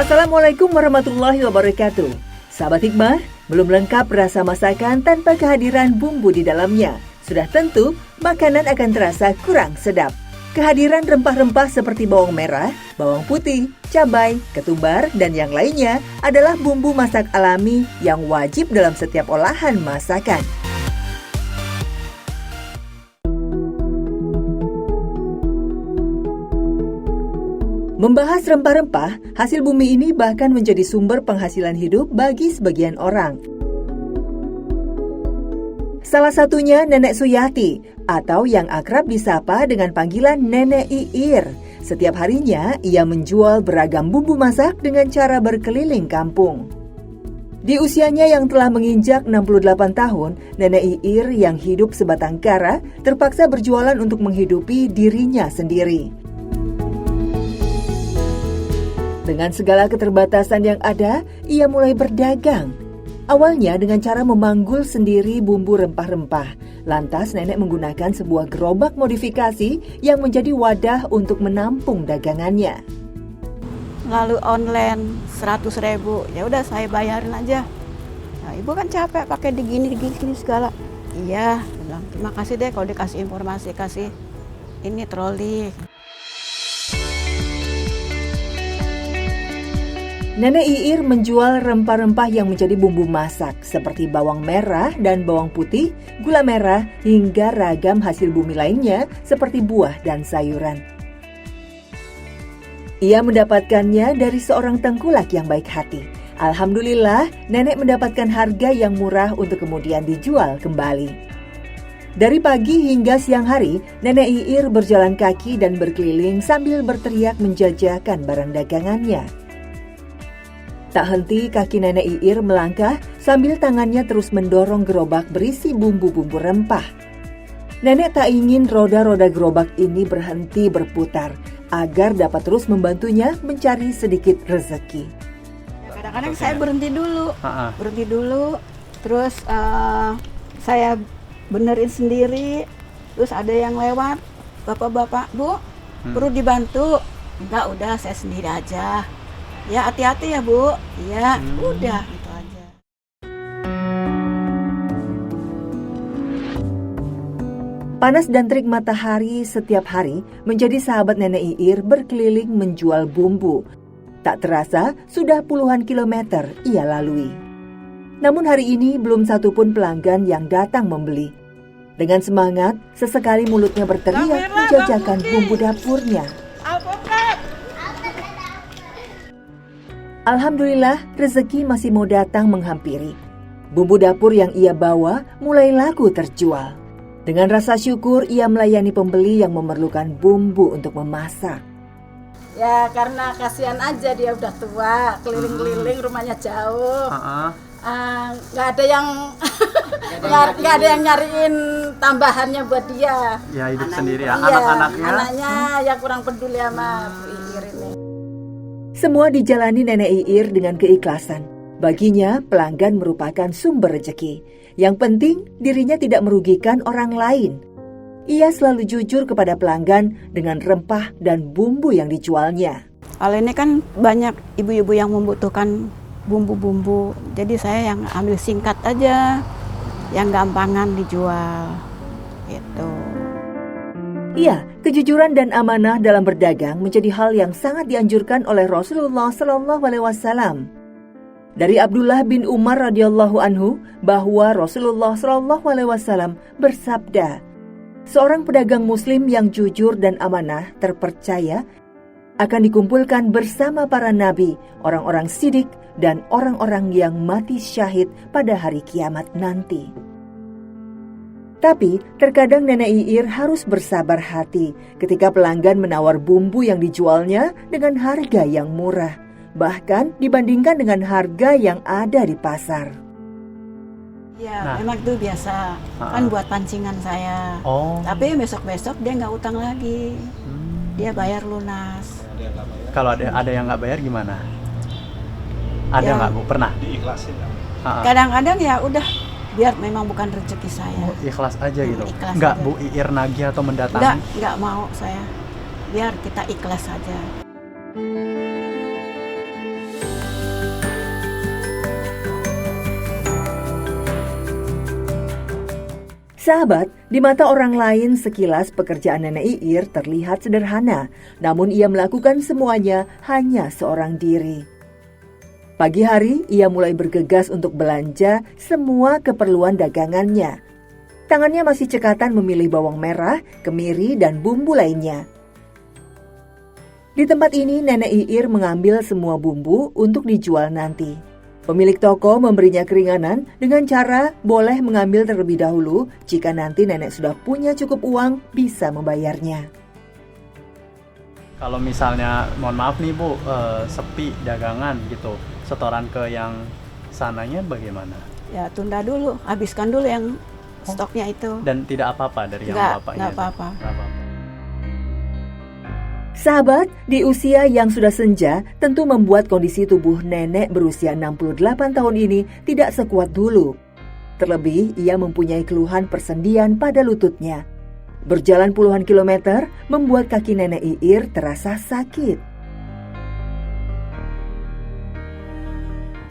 Assalamualaikum warahmatullahi wabarakatuh. Sahabat Hikmah, belum lengkap rasa masakan tanpa kehadiran bumbu di dalamnya. Sudah tentu, makanan akan terasa kurang sedap. Kehadiran rempah-rempah seperti bawang merah, bawang putih, cabai, ketumbar, dan yang lainnya adalah bumbu masak alami yang wajib dalam setiap olahan masakan. Membahas rempah-rempah, hasil bumi ini bahkan menjadi sumber penghasilan hidup bagi sebagian orang. Salah satunya Nenek Suyati, atau yang akrab disapa dengan panggilan Nenek Iir. Setiap harinya, ia menjual beragam bumbu masak dengan cara berkeliling kampung. Di usianya yang telah menginjak 68 tahun, Nenek Iir yang hidup sebatang kara terpaksa berjualan untuk menghidupi dirinya sendiri. Dengan segala keterbatasan yang ada, ia mulai berdagang. Awalnya dengan cara memanggul sendiri bumbu rempah-rempah. Lantas nenek menggunakan sebuah gerobak modifikasi yang menjadi wadah untuk menampung dagangannya. Lalu online 100.000, ya udah saya bayarin aja. Nah, ibu kan capek pakai digini segala. Iya, bilang terima kasih deh kalau dikasih informasi, kasih ini troli. Nenek Iir menjual rempah-rempah yang menjadi bumbu masak seperti bawang merah dan bawang putih, gula merah, hingga ragam hasil bumi lainnya seperti buah dan sayuran. Ia mendapatkannya dari seorang tengkulak yang baik hati. Alhamdulillah, nenek mendapatkan harga yang murah untuk kemudian dijual kembali. Dari pagi hingga siang hari, Nenek Iir berjalan kaki dan berkeliling sambil berteriak menjajakan barang dagangannya. Tak henti kaki Nenek Iir melangkah sambil tangannya terus mendorong gerobak berisi bumbu-bumbu rempah. Nenek tak ingin roda-roda gerobak ini berhenti berputar agar dapat terus membantunya mencari sedikit rezeki. Kadang-kadang saya berhenti dulu, terus saya benerin sendiri, terus ada yang lewat, bapak-bapak, bu, perlu dibantu? Enggak, udah saya sendiri aja. Ya hati-hati ya bu, ya udah gitu aja. Panas dan terik matahari setiap hari menjadi sahabat Nenek Iir berkeliling menjual bumbu. Tak terasa sudah puluhan kilometer ia lalui. Namun hari ini belum satupun pelanggan yang datang membeli. Dengan semangat, sesekali mulutnya berteriak menjajakan bumbu dapurnya. Alhamdulillah, rezeki masih mau datang menghampiri. Bumbu dapur yang ia bawa mulai laku terjual. Dengan rasa syukur, ia melayani pembeli yang memerlukan bumbu untuk memasak. Ya karena kasihan aja, dia udah tua, keliling-keliling, rumahnya jauh. Nggak ada yang nyariin tambahannya buat dia. Ya hidup sendiri ya, iya, anak-anaknya. Anaknya yang kurang peduli sama Bu Iir ini. Semua dijalani Nenek Iir dengan keikhlasan. Baginya, pelanggan merupakan sumber rezeki. Yang penting, dirinya tidak merugikan orang lain. Ia selalu jujur kepada pelanggan dengan rempah dan bumbu yang dijualnya. Kalau ini kan banyak ibu-ibu yang membutuhkan bumbu-bumbu, jadi saya yang ambil singkat aja, yang gampangan dijual, gitu. Iya, kejujuran dan amanah dalam berdagang menjadi hal yang sangat dianjurkan oleh Rasulullah SAW. Dari Abdullah bin Umar radhiyallahu anhu bahwa Rasulullah SAW bersabda, seorang pedagang Muslim yang jujur dan amanah terpercaya akan dikumpulkan bersama para nabi, orang-orang sidik, dan orang-orang yang mati syahid pada hari kiamat nanti. Tapi, terkadang Nenek Iir harus bersabar hati ketika pelanggan menawar bumbu yang dijualnya dengan harga yang murah, bahkan dibandingkan dengan harga yang ada di pasar. Ya, memang itu biasa, kan buat pancingan saya. Tapi besok-besok dia nggak utang lagi, dia bayar lunas. Kalau ada yang nggak bayar gimana? Ada nggak Bu? Pernah? Diikhlasin ya? Kadang-kadang ya udah, biar memang bukan rezeki saya. Ikhlas aja gitu? Ikhlas nggak aja. Bu Iir nagih atau mendatangi? Nggak mau saya, biar kita ikhlas aja. Sahabat, di mata orang lain sekilas pekerjaan Nenek Iir terlihat sederhana, namun ia melakukan semuanya hanya seorang diri. Pagi hari, ia mulai bergegas untuk belanja semua keperluan dagangannya. Tangannya masih cekatan memilih bawang merah, kemiri, dan bumbu lainnya. Di tempat ini, Nenek Iir mengambil semua bumbu untuk dijual nanti. Pemilik toko memberinya keringanan dengan cara boleh mengambil terlebih dahulu jika nanti nenek sudah punya cukup uang bisa membayarnya. Kalau misalnya, mohon maaf nih Bu, sepi dagangan gitu, setoran ke yang sananya bagaimana? Ya tunda dulu, habiskan dulu yang stoknya itu. Dan tidak apa-apa dari yang bapaknya? Nggak apa-apa. Sahabat, di usia yang sudah senja, tentu membuat kondisi tubuh nenek berusia 68 tahun ini tidak sekuat dulu. Terlebih, ia mempunyai keluhan persendian pada lututnya. Berjalan puluhan kilometer membuat kaki Nenek Iir terasa sakit.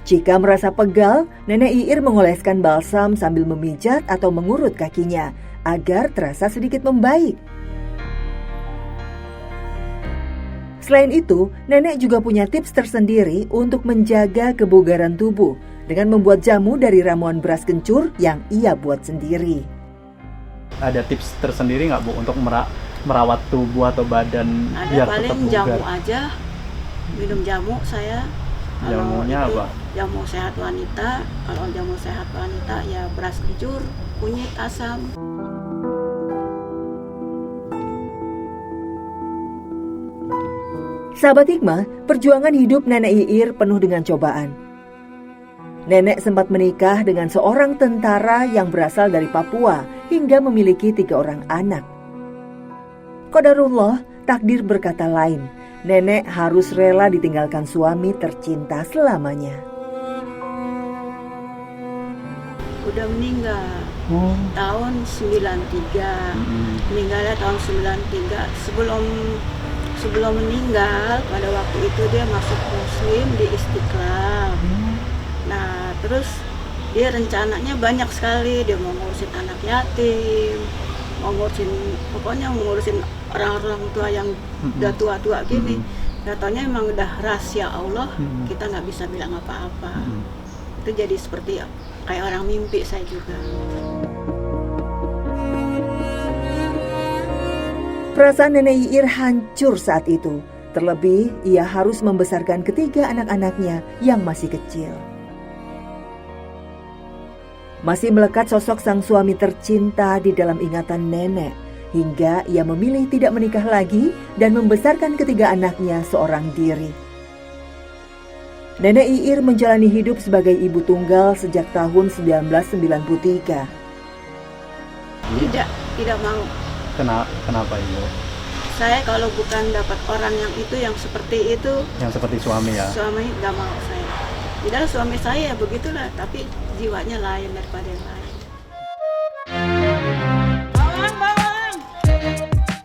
Jika merasa pegal, Nenek Iir mengoleskan balsam sambil memijat atau mengurut kakinya agar terasa sedikit membaik. Selain itu, nenek juga punya tips tersendiri untuk menjaga kebugaran tubuh dengan membuat jamu dari ramuan beras kencur yang ia buat sendiri. Ada tips tersendiri nggak Bu untuk merawat tubuh atau badan biar tetap bugar? Jamu aja, minum jamu saya. Jamunya apa? Jamu sehat wanita. Kalau jamu sehat wanita ya beras kencur, kunyit, asam. Sahabat Hikmah, perjuangan hidup Nenek Iir penuh dengan cobaan. Nenek sempat menikah dengan seorang tentara yang berasal dari Papua hingga memiliki 3 orang anak. Qadarullah, takdir berkata lain. Nenek harus rela ditinggalkan suami tercinta selamanya. Udah meninggal tahun 93. Meninggalnya tahun 93. Sebelum meninggal, pada waktu itu dia masuk Muslim di Istiqlal. Nah, terus dia rencananya banyak sekali. Dia mau ngurusin anak yatim, pokoknya ngurusin orang-orang tua yang udah tua-tua gini. Katanya emang udah rahasia Allah, kita nggak bisa bilang apa-apa. Itu jadi seperti kayak orang mimpi saya juga. Perasaan Nenek Iir hancur saat itu. Terlebih, ia harus membesarkan ketiga anak-anaknya yang masih kecil. Masih melekat sosok sang suami tercinta di dalam ingatan nenek, hingga ia memilih tidak menikah lagi dan membesarkan ketiga anaknya seorang diri. Nenek Iir menjalani hidup sebagai ibu tunggal sejak tahun 1993. Tidak mau. Kenapa Ibu? Saya kalau bukan dapat orang yang seperti itu, yang seperti suami ya? Suami nggak mau saya. Tidak, suami saya begitulah, tapi jiwanya lain daripada yang lain. Bawang.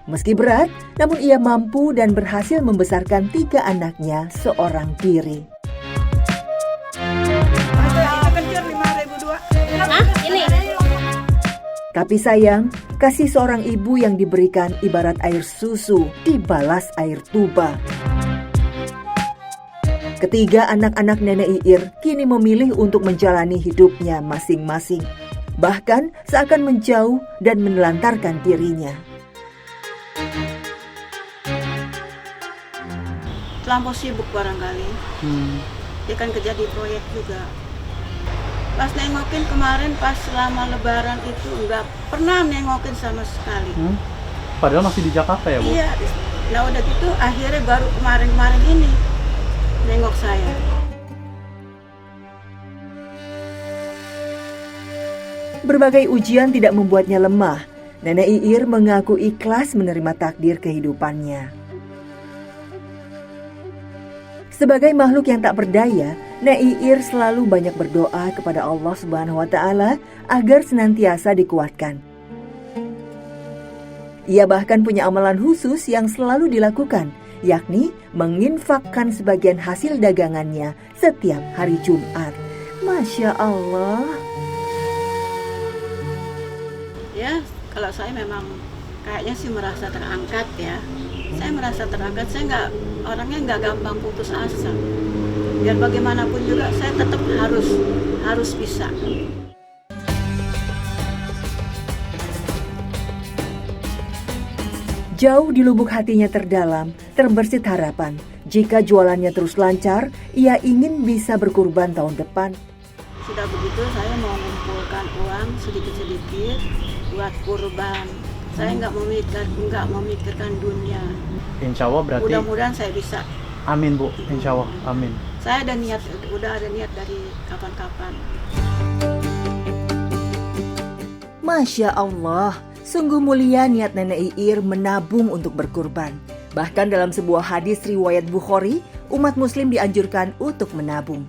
Meski berat, namun ia mampu dan berhasil membesarkan 3 anaknya seorang diri. Tapi sayang, kasih seorang ibu yang diberikan ibarat air susu dibalas air tuba. Ketiga anak-anak Nenek Iir kini memilih untuk menjalani hidupnya masing-masing. Bahkan seakan menjauh dan menelantarkan dirinya. Terlampau sibuk barangkali. Dia kan kerja di proyek juga. Pas nengokin kemarin pas selama lebaran itu nggak pernah nengokin sama sekali. Padahal masih di Jakarta ya Bu? Iya, nah udah gitu akhirnya baru kemarin ini nengok saya. Berbagai ujian tidak membuatnya lemah. Nenek Iir mengaku ikhlas menerima takdir kehidupannya. Sebagai makhluk yang tak berdaya, Nenek Iir selalu banyak berdoa kepada Allah Subhanahu wa Ta'ala agar senantiasa dikuatkan. Ia bahkan punya amalan khusus yang selalu dilakukan, yakni menginfakkan sebagian hasil dagangannya setiap hari Jumat. Masya Allah. Ya, kalau saya memang kayaknya sih merasa terangkat ya. Saya merasa terangkat, saya orangnya nggak gampang putus asa. Biar bagaimanapun juga saya tetap harus bisa. Jauh di lubuk hatinya terdalam, terbersit harapan. Jika jualannya terus lancar, ia ingin bisa berkurban tahun depan. Sudah begitu saya mau mengumpulkan uang sedikit-sedikit buat kurban. Saya nggak memikirkan dunia. Insya Allah berarti. Mudah-mudahan saya bisa. Amin Bu, insya Allah, amin. Saya udah ada niat dari kapan-kapan. Masya Allah, sungguh mulia niat Nenek Iir menabung untuk berkurban. Bahkan dalam sebuah hadis riwayat Bukhari, umat muslim dianjurkan untuk menabung.